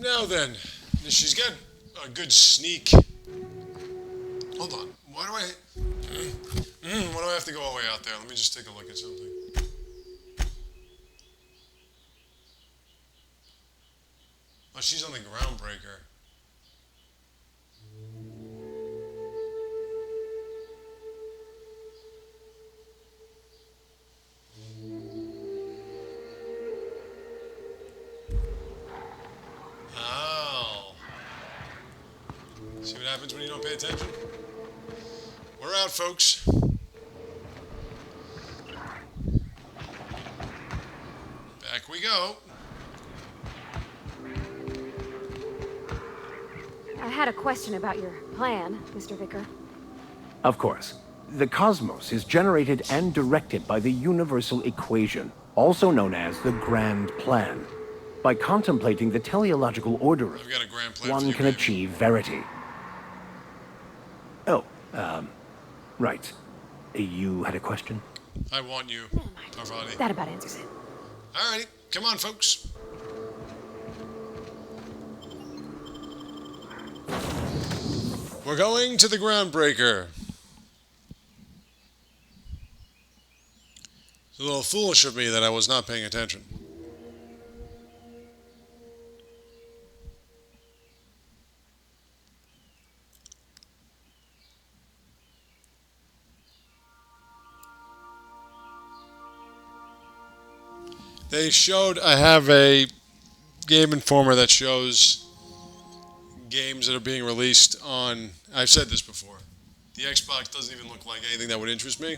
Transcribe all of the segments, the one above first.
Now then, she's got a good sneak. Hold on. Why do I have to go all the way out there? Let me just take a look at something. Oh, she's on the groundbreaker. Oh. See what happens when you don't pay attention? We're out, folks. Back we go. I had a question about your plan, Mr. Vicar. Of course. The cosmos is generated and directed by the universal equation, also known as the Grand Plan. By contemplating the teleological order, I've got a grand plan one for you, can baby. achieve verity. Oh, right. You had a question? I want you, Parvati. That about answers it. Alrighty, come on, folks. We're going to the groundbreaker. It's a little foolish of me that I was not paying attention. They showed, I have a Game Informer that shows games that are being released on, I've said this before, the Xbox doesn't even look like anything that would interest me.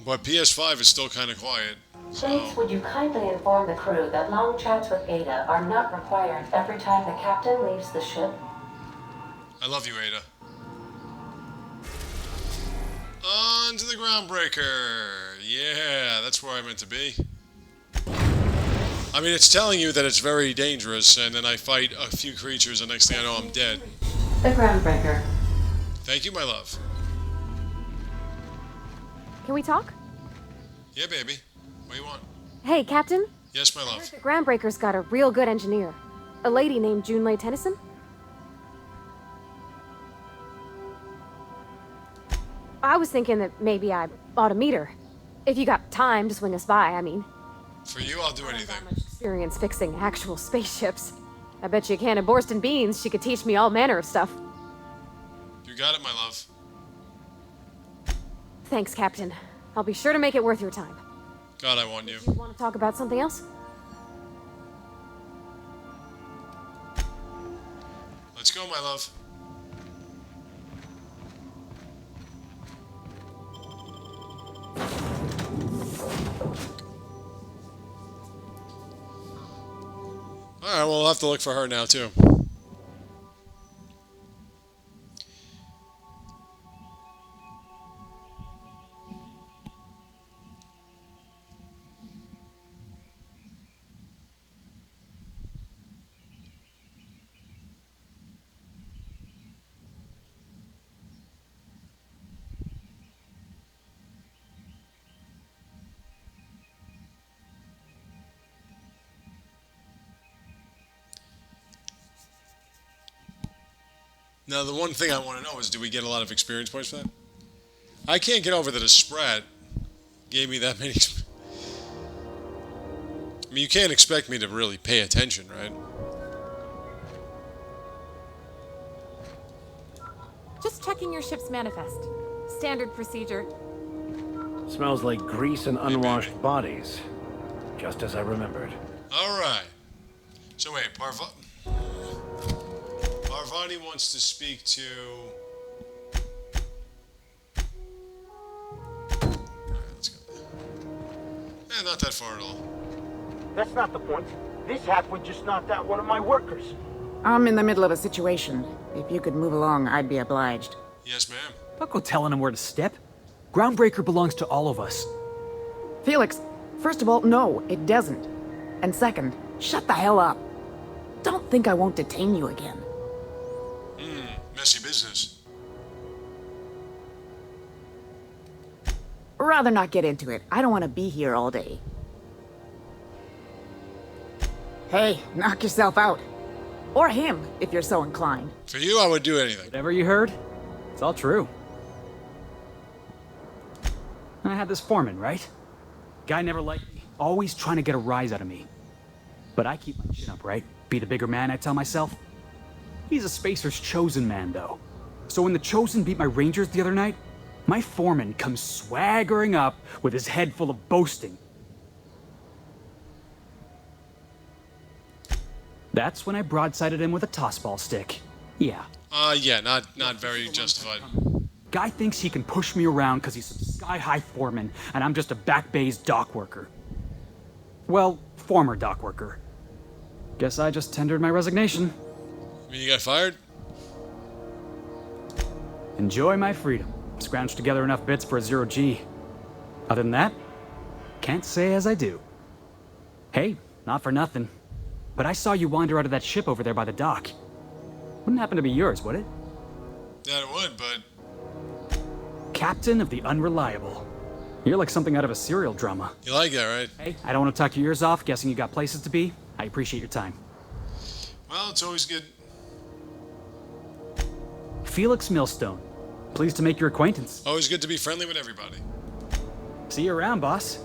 But PS5 is still kind of quiet. James, would you kindly inform the crew that long chats with Ada are not required every time the captain leaves the ship? I love you, Ada. On to the groundbreaker. Yeah, that's where I meant to be. I mean, it's telling you that it's very dangerous, and then I fight a few creatures, and next thing I know, I'm dead. The groundbreaker. Thank you, my love. Can we talk? Yeah, baby. What do you want? Hey, Captain. Yes, my love. The Groundbreaker's got a real good engineer. A lady named Junleil Tennyson. I was thinking that maybe I ought to meet her. If you got time to swing us by, I mean. For you, I'll do I've anything. got much experience fixing actual spaceships. I bet you a can of Borston beans she could teach me all manner of stuff. You got it, my love. Thanks, Captain. I'll be sure to make it worth your time. God, I want you. You want to talk about something else? Let's go, my love. Alright, well, we'll have to look for her now, too. Now, the one thing I want to know is, do we get a lot of experience points for that? I can't get over that a Sprat gave me that many. I mean, you can't expect me to really pay attention, right? Just checking your ship's manifest. Standard procedure. Smells like grease and unwashed bodies. Just as I remembered. All right. So wait, Parvati wants to speak to... Alright, let's go there. Not that far at all. That's not the point. This halfwit just knocked out one of my workers. I'm in the middle of a situation. If you could move along, I'd be obliged. Yes, ma'am. Don't go telling him where to step. Groundbreaker belongs to all of us. Felix, first of all, no, it doesn't. And second, shut the hell up. Don't think I won't detain you again. Messy business. Rather not get into it. I don't want to be here all day. Hey, knock yourself out. Or him, if you're so inclined. For you, I would do anything. Whatever you heard, it's all true. I had this foreman, right? Guy never liked me, always trying to get a rise out of me. But I keep my chin up, right? Be the bigger man, I tell myself. He's a Spacer's chosen man, though. So when the Chosen beat my Rangers the other night, my foreman comes swaggering up with his head full of boasting. That's when I broadsided him with a tossball stick. Yeah. Yeah, not very justified. Guy thinks he can push me around because he's some sky-high foreman, and I'm just a back bay's dock worker. Well, former dock worker. Guess I just tendered my resignation. I mean, you got fired? Enjoy my freedom. Scrounged together enough bits for a 0G. Other than that, can't say as I do. Hey, not for nothing, but I saw you wander out of that ship over there by the dock. Wouldn't happen to be yours, would it? Yeah, it would, but... Captain of the Unreliable. You're like something out of a serial drama. You like that, right? Hey, I don't want to talk your ears off, guessing you got places to be. I appreciate your time. Well, it's always good. Felix Millstone. Pleased to make your acquaintance. Always good to be friendly with everybody. See you around, boss.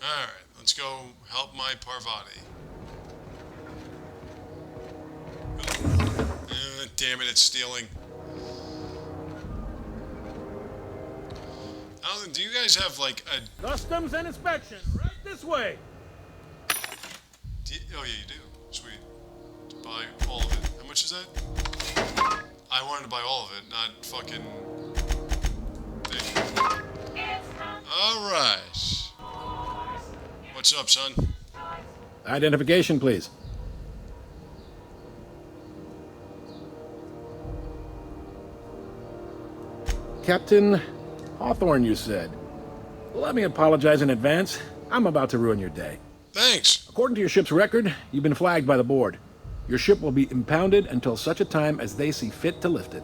Alright, let's go help my Parvati. Damn it, it's stealing. Alan, do you guys have like a... Customs and inspection, right this way. Oh yeah, you do. Sweet. Buy all of it. How much is that? I wanted to buy all of it, not fucking... thing. Alright. What's up, son? Identification, please. Captain Hawthorne, you said. Let me apologize in advance. I'm about to ruin your day. Thanks. According to your ship's record, you've been flagged by the board. Your ship will be impounded until such a time as they see fit to lift it.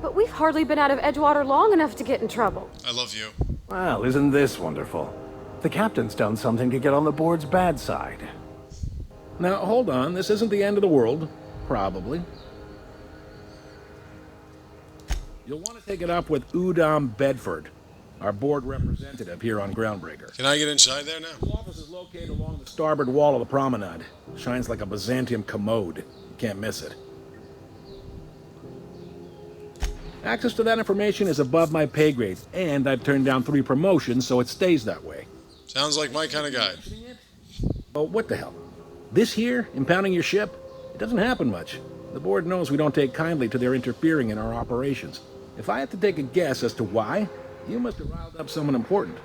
But we've hardly been out of Edgewater long enough to get in trouble. I love you. Well, isn't this wonderful? The captain's done something to get on the board's bad side. Now, hold on. This isn't the end of the world. Probably. You'll want to take it up with Udom Bedford, our board representative here on Groundbreaker. Can I get inside there now? The office is located along the starboard wall of the promenade. Shines like a Byzantium commode. You can't miss it. Access to that information is above my pay grade, and I've turned down 3 promotions, so it stays that way. Sounds like my kind of guy. Oh, what the hell? This here, impounding your ship? It doesn't happen much. The board knows we don't take kindly to their interfering in our operations. If I had to take a guess as to why, you must have riled up someone important.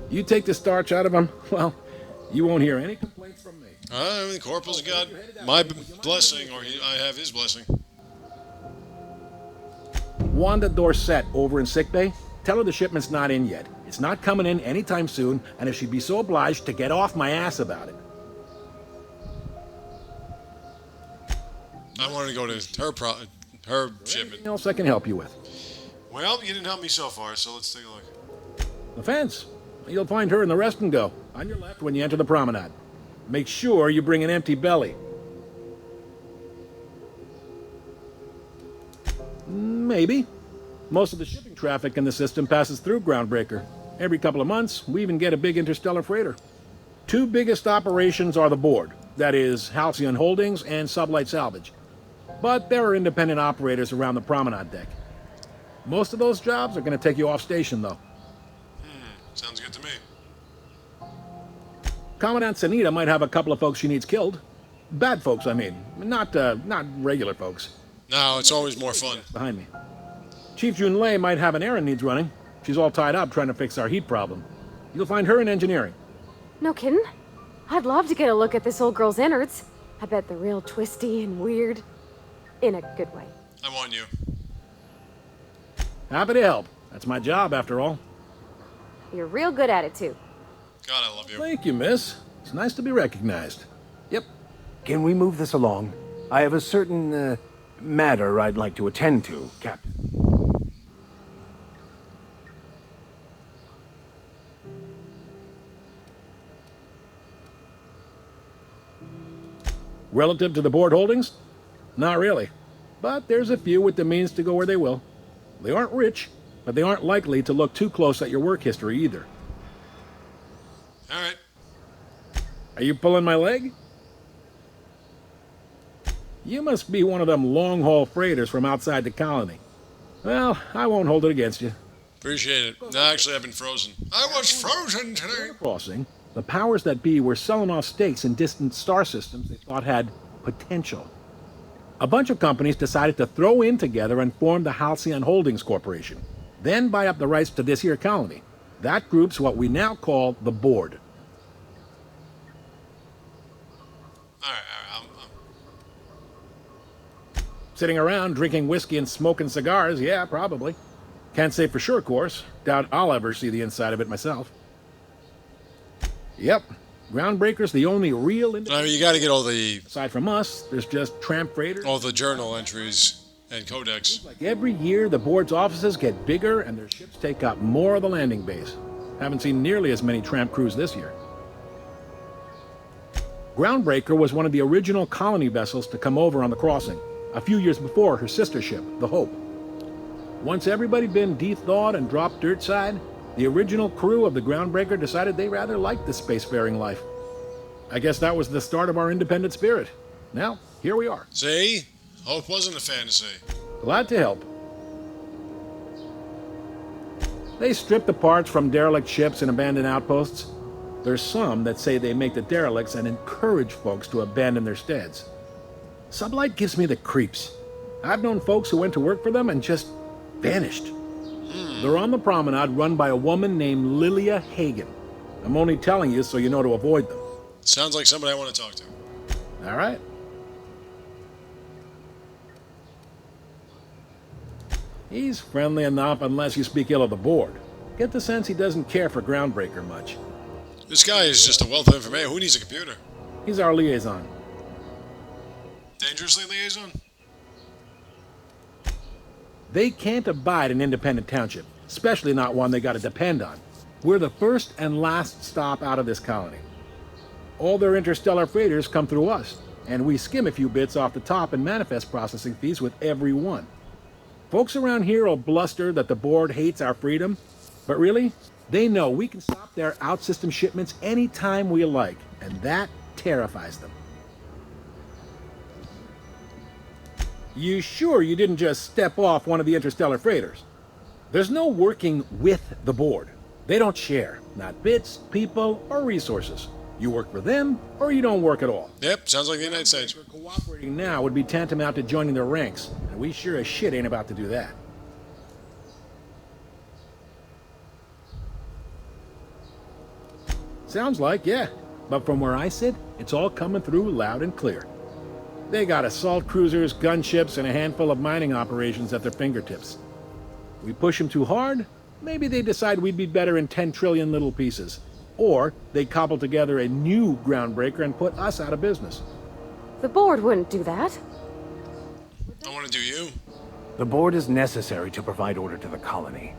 You take the starch out of them, well, you won't hear any complaints from me. The Corporal's got my blessing, or I have his blessing. Wanda Dorset over in sickbay, tell her the shipment's not in yet. It's not coming in anytime soon, and if she'd be so obliged to get off my ass about it. I wanted to go to her shipment. Anything else I can help you with? Well, you didn't help me so far, so let's take a look. The fence. You'll find her in the rest and go, on your left when you enter the promenade. Make sure you bring an empty belly. Maybe. Most of the shipping traffic in the system passes through Groundbreaker. Every couple of months, we even get a big interstellar freighter. 2 biggest operations are the board. That is, Halcyon Holdings and Sublight Salvage. But there are independent operators around the promenade deck. Most of those jobs are going to take you off station, though. Sounds good to me. Commandant Sanita might have a couple of folks she needs killed. Bad folks, I mean. Not regular folks. No, it's always more fun. Behind me. Chief Junleil might have an errand needs running. She's all tied up trying to fix our heat problem. You'll find her in engineering. No kidding? I'd love to get a look at this old girl's innards. I bet they're real twisty and weird. In a good way. I want you. Happy to help. That's my job, after all. You're real good at it, too. God, I love you. Thank you, miss. It's nice to be recognized. Yep. Can we move this along? I have a certain, matter I'd like to attend to, Captain. Relative to the board holdings? Not really. But there's a few with the means to go where they will. They aren't rich, but they aren't likely to look too close at your work history either. All right. Are you pulling my leg? You must be one of them long-haul freighters from outside the colony. Well, I won't hold it against you. Appreciate it. No, actually, I've been frozen. I was frozen today. Crossing, the powers that be were selling off stakes in distant star systems they thought had potential. A bunch of companies decided to throw in together and form the Halcyon Holdings Corporation, then buy up the rights to this here colony. That group's what we now call the board. All right. Sitting around drinking whiskey and smoking cigars, yeah, probably. Can't say for sure, of course. Doubt I'll ever see the inside of it myself. Yep, Groundbreaker's the only real I mean, you got to get all the aside from us, there's just tramp freighters. journal entries and codex. Like every year, the board's offices get bigger and their ships take up more of the landing base. Haven't seen nearly as many tramp crews this year. Groundbreaker was one of the original colony vessels to come over on the crossing, a few years before her sister ship, the Hope. Once everybody'd been de-thawed and dropped dirt side, the original crew of the Groundbreaker decided they rather liked the spacefaring life. I guess that was the start of our independent spirit. Now, here we are. See? Hope wasn't a fantasy. Glad to help. They strip the parts from derelict ships and abandoned outposts. There's some that say they make the derelicts and encourage folks to abandon their steads. Sublight gives me the creeps. I've known folks who went to work for them and just vanished. They're on the promenade run by a woman named Lilia Hagen. I'm only telling you so you know to avoid them. Sounds like somebody I want to talk to. All right. He's friendly enough unless you speak ill of the board. Get the sense he doesn't care for Groundbreaker much. This guy is just a wealth of information. Who needs a computer? He's our liaison. Dangerously liaison? They can't abide an independent township, especially not one they gotta depend on. We're the first and last stop out of this colony. All their interstellar freighters come through us, and we skim a few bits off the top and manifest processing fees with every one. Folks around here will bluster that the board hates our freedom, but really, they know we can stop their out-system shipments anytime we like, and that terrifies them. You sure you didn't just step off one of the interstellar freighters? There's no working with the board. They don't share, not bits, people, or resources. You work for them, or you don't work at all. Yep, sounds like the United States. Cooperating now would be tantamount to joining their ranks, and we sure as shit ain't about to do that. Sounds like, yeah. But from where I sit, it's all coming through loud and clear. They got assault cruisers, gunships, and a handful of mining operations at their fingertips. We push them too hard, maybe they decide we'd be better in 10 trillion little pieces. Or they cobble together a new Groundbreaker and put us out of business. The board wouldn't do that. I want to do you. The board is necessary to provide order to the colony.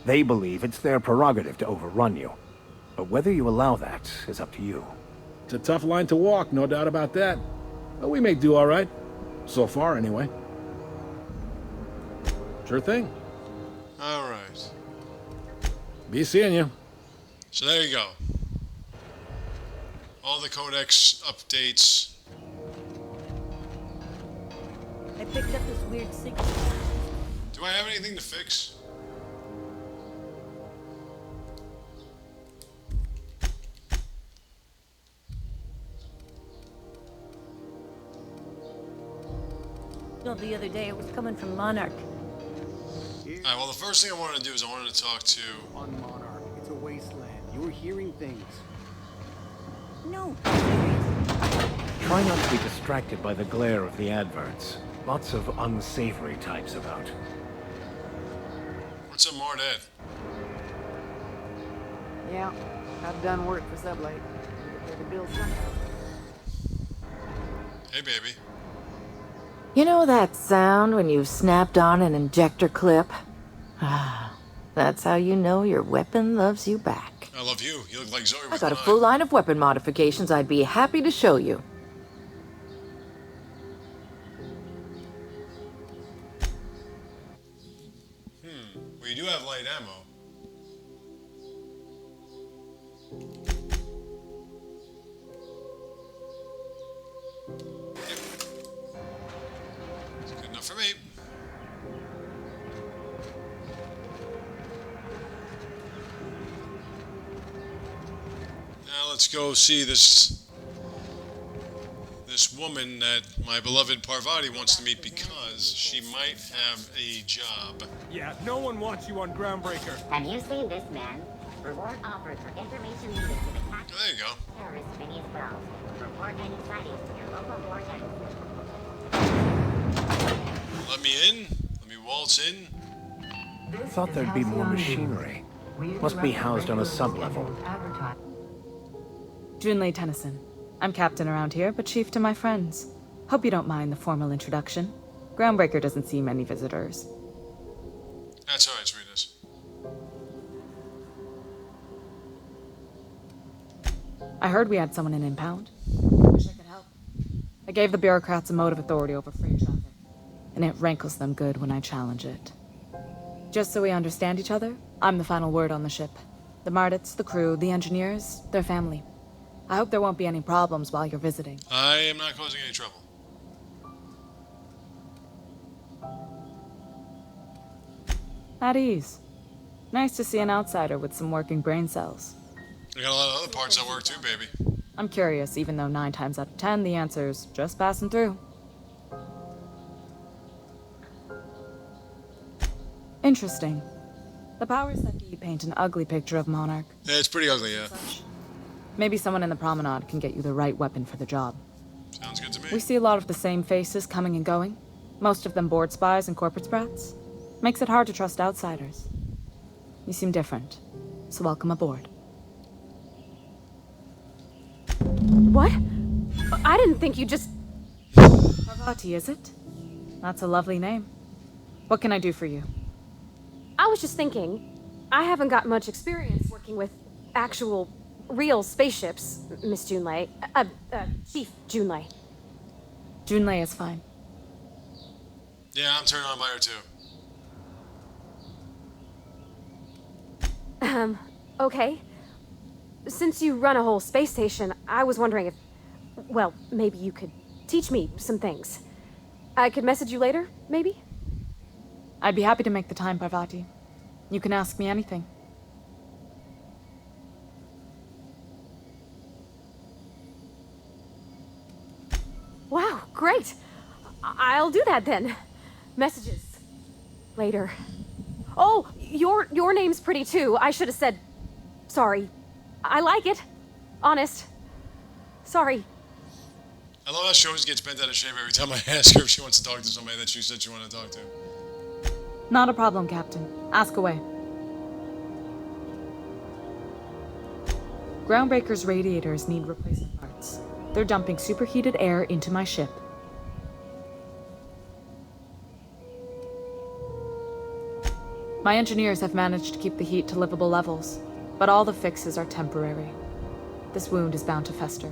They believe it's their prerogative to overrun you. But whether you allow that is up to you. It's a tough line to walk, no doubt about that. But we may do all right. So far, anyway. Sure thing. All right. Be seeing you. So there you go. All the codex updates. I picked up this weird signal. Do I have anything to fix? No, the other day it was coming from Monarch. Alright, well the first thing I wanted to do is I wanted to talk to... On Monarch, it's a wasteland. You're hearing things. No. Try not to be distracted by the glare of the adverts. Lots of unsavory types about. What's up, Mardad? Yeah, I've done work for Sublight. Pay the bills somehow. Hey, baby. You know that sound when you've snapped on an injector clip? Ah, that's how you know your weapon loves you back. I love you. You look like Zoe I with got a an full eye. line of weapon modifications I'd be happy to show you. We do have light ammo. It's good enough for me. Now let's go see this woman that my beloved Parvati wants to meet because she might have a job. Yeah, no one wants you on Groundbreaker. Have you seen this man? Reward offered for information needed to the Oh, there you go. terrorist Vinny's Wells. Report any sightings to your local board head. Let me in. Let me waltz in. Thought there'd be more machinery. Must be housed on a sublevel. Junleil Tennyson. I'm captain around here, but chief to my friends. Hope you don't mind the formal introduction. Groundbreaker doesn't see many visitors. That's alright, sweetness. I heard we had someone in impound. Wish I could help. I gave the bureaucrats a motive authority over freight traffic, and it rankles them good when I challenge it. Just so we understand each other, I'm the final word on the ship. The Mardits, the crew, the engineers, their family. I hope there won't be any problems while you're visiting. I am not causing any trouble. At ease. Nice to see an outsider with some working brain cells. I got a lot of other parts that work too, baby. I'm curious, even though 9 times out of 10 the answer's just passing through. Interesting. The powers that be paint an ugly picture of Monarch. Yeah, it's pretty ugly, yeah. Maybe someone in the promenade can get you the right weapon for the job. Sounds good to me. We see a lot of the same faces coming and going. Most of them board spies and corporate sprats. Makes it hard to trust outsiders. You seem different, so welcome aboard. What? I didn't think you just... Parvati, is it? That's a lovely name. What can I do for you? I was just thinking, I haven't got much experience working with actual, real spaceships, Miss Junleil. Chief Junleil. Junleil is fine. Yeah, I'm turned on by her too. Okay. Since you run a whole space station, I was wondering if, well, maybe you could teach me some things. I could message you later, maybe? I'd be happy to make the time, Parvati. You can ask me anything. Wow, great. I'll do that then. Messages. Later. Oh, your name's pretty too. I should have said sorry. I like it. Honest. Sorry. I love how she always gets bent out of shape every time I ask her if she wants to talk to somebody that she said she wanted to talk to. Not a problem, Captain. Ask away. Groundbreaker's radiators need replacement parts. They're dumping superheated air into my ship. My engineers have managed to keep the heat to livable levels, but all the fixes are temporary. This wound is bound to fester.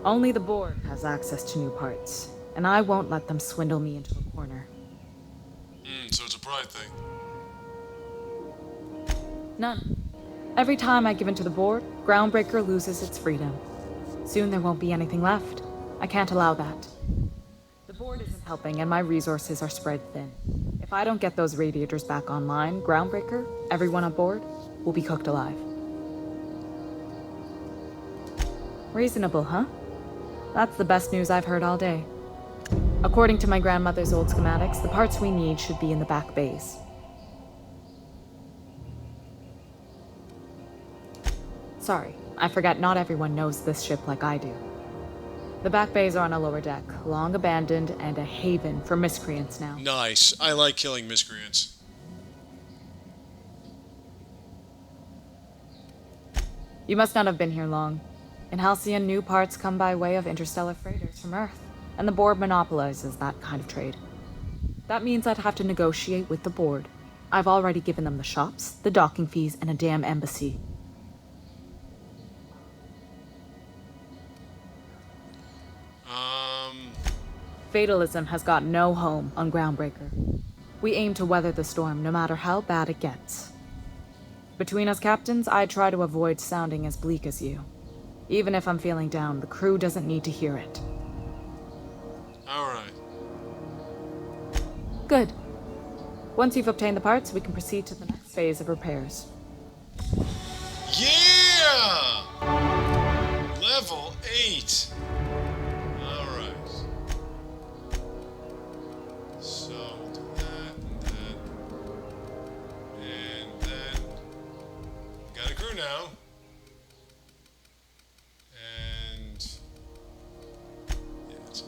Only the board has access to new parts, and I won't let them swindle me into a corner. So it's a pride thing. None. Every time I give in to the board, Groundbreaker loses its freedom. Soon there won't be anything left. I can't allow that. The board isn't helping, and my resources are spread thin. If I don't get those radiators back online, Groundbreaker, everyone aboard, will be cooked alive. Reasonable, huh? That's the best news I've heard all day. According to my grandmother's old schematics, the parts we need should be in the back bays. Sorry, I forgot not everyone knows this ship like I do. The back bays are on a lower deck, long abandoned and a haven for miscreants now. Nice. I like killing miscreants. You must not have been here long. In Halcyon, new parts come by way of interstellar freighters from Earth, and the board monopolizes that kind of trade. That means I'd have to negotiate with the board. I've already given them the shops, the docking fees, and a damn embassy. Fatalism has got no home on Groundbreaker. We aim to weather the storm, no matter how bad it gets. Between us captains, I try to avoid sounding as bleak as you. Even if I'm feeling down, the crew doesn't need to hear it. Alright. Good. Once you've obtained the parts, we can proceed to the next phase of repairs. Yeah! Level 8. Alright. So, do that, and then. Got a crew now. And. Yeah, that's it.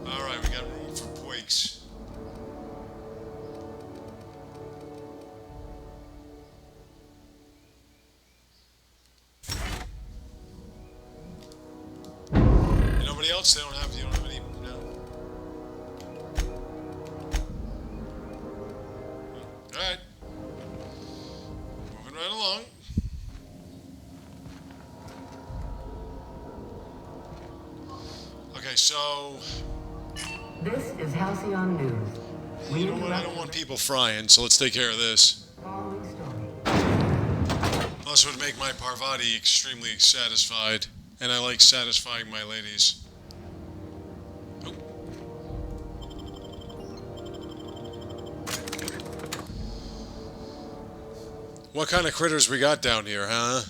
Alright, we got room for poiks. Nobody else? You don't have any, no? Alright. Moving right along. Okay, so... This is Halcyon News. You know what? I don't want people frying, so let's take care of this. Plus, it would make my Parvati extremely satisfied. And I like satisfying my ladies. Oh. What kind of critters we got down here, huh?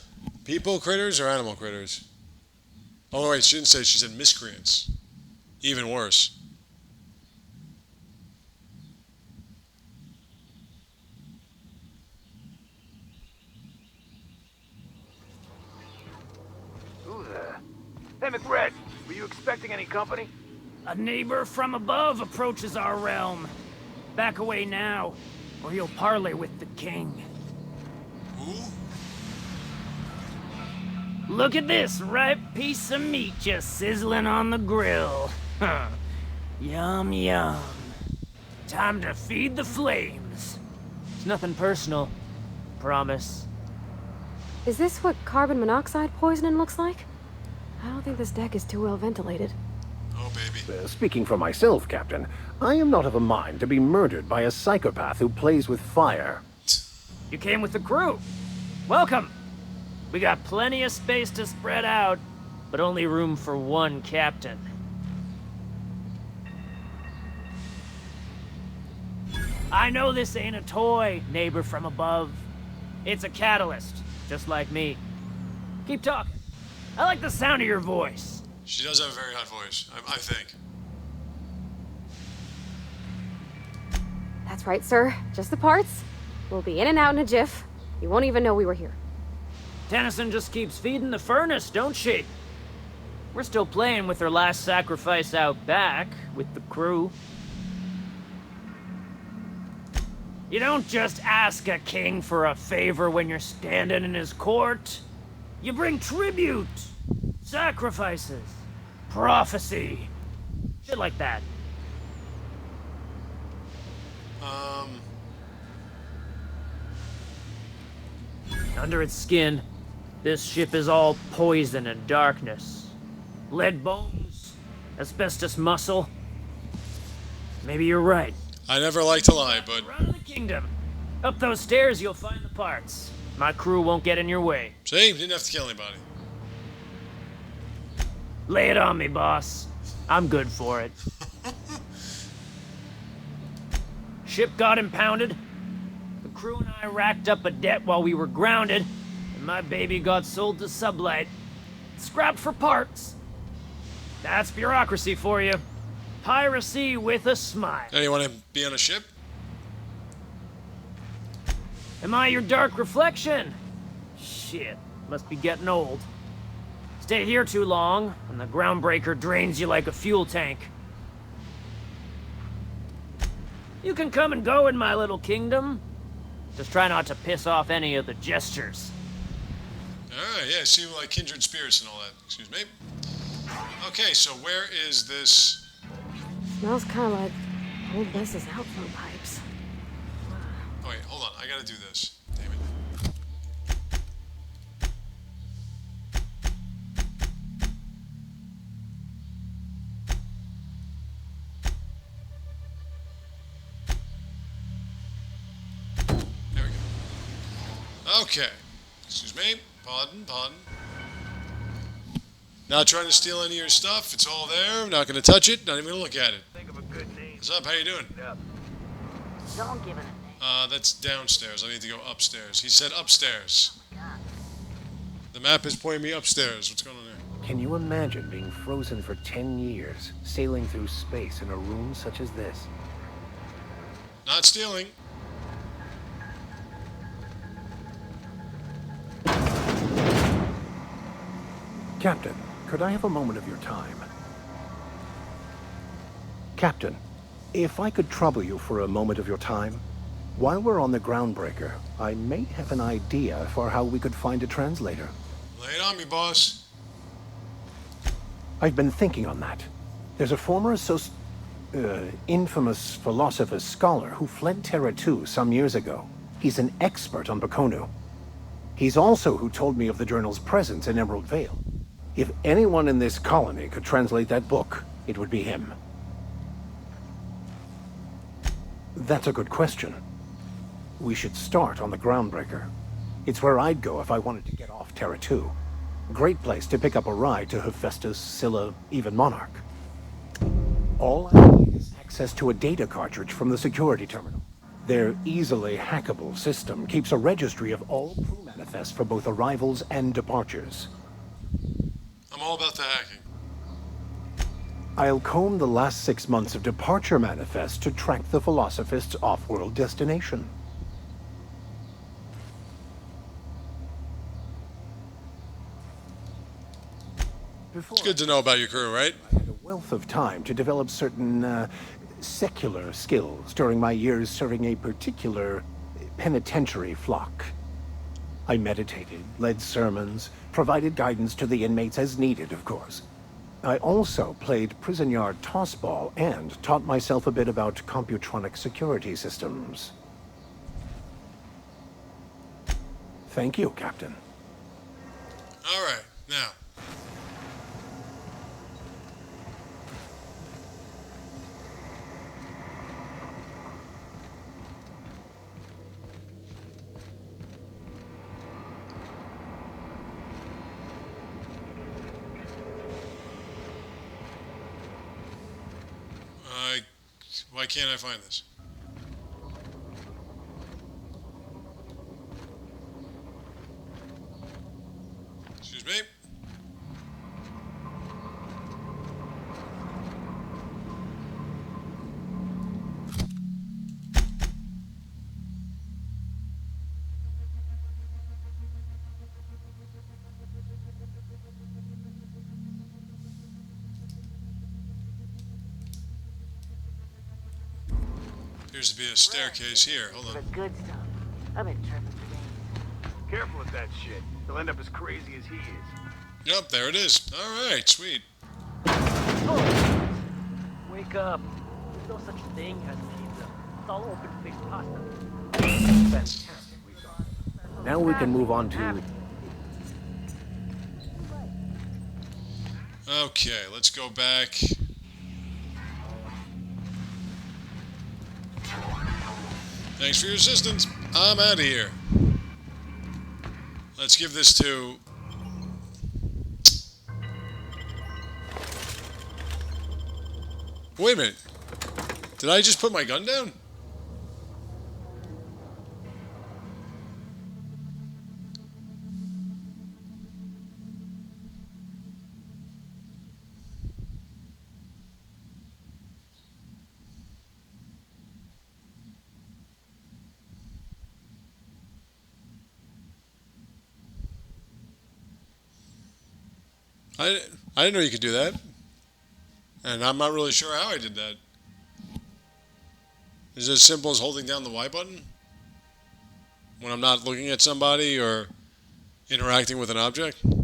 People critters or animal critters? Oh, wait, she didn't say. She said miscreants. Even worse. Who there? Hey, McRed, were you expecting any company? A neighbor from above approaches our realm. Back away now, or you'll parley with the king. Who? Look at this ripe piece of meat just sizzling on the grill. Yum, yum. Time to feed the flames. It's nothing personal. Promise. Is this what carbon monoxide poisoning looks like? I don't think this deck is too well ventilated. Oh, baby. Speaking for myself, Captain, I am not of a mind to be murdered by a psychopath who plays with fire. You came with the crew. Welcome. We got plenty of space to spread out, but only room for one captain. I know this ain't a toy, neighbor from above. It's a catalyst, just like me. Keep talking. I like the sound of your voice. She does have a very hot voice, I think. That's right, sir. Just the parts. We'll be in and out in a jiff. You won't even know we were here. Tennyson just keeps feeding the furnace, don't she? We're still playing with her last sacrifice out back, with the crew. You don't just ask a king for a favor when you're standing in his court. You bring tribute, sacrifices, prophecy, shit like that. Under its skin, this ship is all poison and darkness. Lead bones, asbestos muscle. Maybe you're right. I never like to lie, but... Run to the kingdom. Up those stairs, you'll find the parts. My crew won't get in your way. See? Didn't have to kill anybody. Lay it on me, boss. I'm good for it. Ship got impounded. The crew and I racked up a debt while we were grounded, and my baby got sold to Sublight. Scrapped for parts. That's bureaucracy for you. Piracy with a smile. Hey, you want to be on a ship? Am I your dark reflection? Shit, must be getting old. Stay here too long, and the groundbreaker drains you like a fuel tank. You can come and go in my little kingdom. Just try not to piss off any of the gestures. Alright, yeah, seem like kindred spirits and all that. Excuse me. Okay, so where is this... Smells kind of like old Bess's outflow pipes. Oh, wait, hold on. I gotta do this. Damn it. Okay. Excuse me. Pardon. Not trying to steal any of your stuff. It's all there. Not going to touch it. Not even going to look at it. Think of a good name. What's up? How you doing? Don't give it a name. That's downstairs. I need to go upstairs. He said upstairs. The map is pointing me upstairs. What's going on there? Can you imagine being frozen for 10 years, sailing through space in a room such as this? Not stealing. Captain, could I have a moment of your time? Captain, if I could trouble you for a moment of your time? While we're on the groundbreaker, I may have an idea for how we could find a translator. Lay it on me, boss. I've been thinking on that. There's a former infamous philosopher scholar who fled Terra 2 some years ago. He's an expert on Bakonu. He's also who told me of the journal's presence in Emerald Vale. If anyone in this colony could translate that book, it would be him. That's a good question. We should start on the groundbreaker. It's where I'd go if I wanted to get off Terra 2. Great place to pick up a ride to Hephaestus, Scylla, even Monarch. All I need is access to a data cartridge from the security terminal. Their easily hackable system keeps a registry of all crew manifests for both arrivals and departures. I'm all about the hacking. I'll comb the last 6 months of departure manifests to track the Philosophist's off-world destination. It's good to know about your crew, right? I had a wealth of time to develop certain, secular skills during my years serving a particular penitentiary flock. I meditated, led sermons, provided guidance to the inmates as needed, of course. I also played prison yard tossball and taught myself a bit about computronic security systems. Thank you, Captain. All right, now. Why can't I find this? Excuse me? Appears to be a staircase here. Hold on. The good stuff. I've been tripping for days. Careful with that shit. He'll end up as crazy as he is. Yep, there it is. All right, sweet. Oh. Wake up. There's no such thing as pizza. It's all open-faced pasta. Fantastic. Now we can move on to... Okay, let's go back. Thanks for your assistance. I'm out of here. Let's give this to... Wait a minute. Did I just put my gun down? I didn't know you could do that. And I'm not really sure how I did that. Is it as simple as holding down the Y button? When I'm not looking at somebody or interacting with an object? Yeah,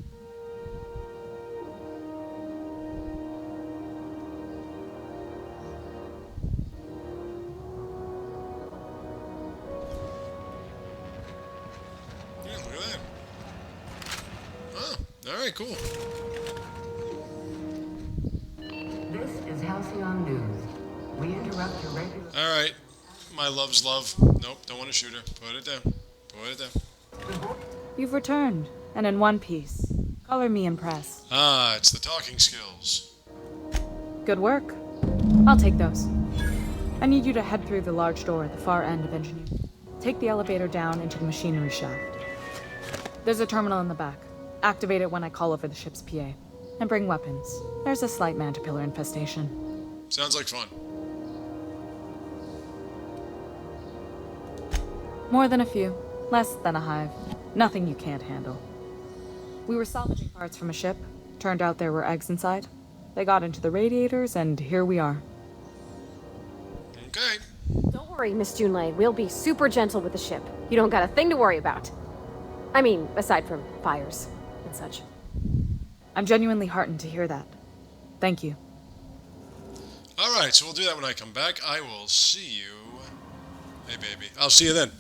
look at that. Oh, alright, cool. This is Halcyon News. We interrupt your regular... Alright. My love's love. Nope, don't want to shoot her. Put it down. Put it down. You've returned, and in one piece. Color me impressed. Ah, it's the talking skills. Good work. I'll take those. I need you to head through the large door at the far end of engineering. Take the elevator down into the machinery shaft. There's a terminal in the back. Activate it when I call over the ship's PA. And bring weapons. There's a slight mantipillar infestation. Sounds like fun. More than a few. Less than a hive. Nothing you can't handle. We were salvaging parts from a ship. Turned out there were eggs inside. They got into the radiators, and here we are. Okay. Don't worry, Miss Junleil. We'll be super gentle with the ship. You don't got a thing to worry about. I mean, aside from fires and such. I'm genuinely heartened to hear that. Thank you. Alright, so we'll do that when I come back. I will see you. Hey, baby. I'll see you then.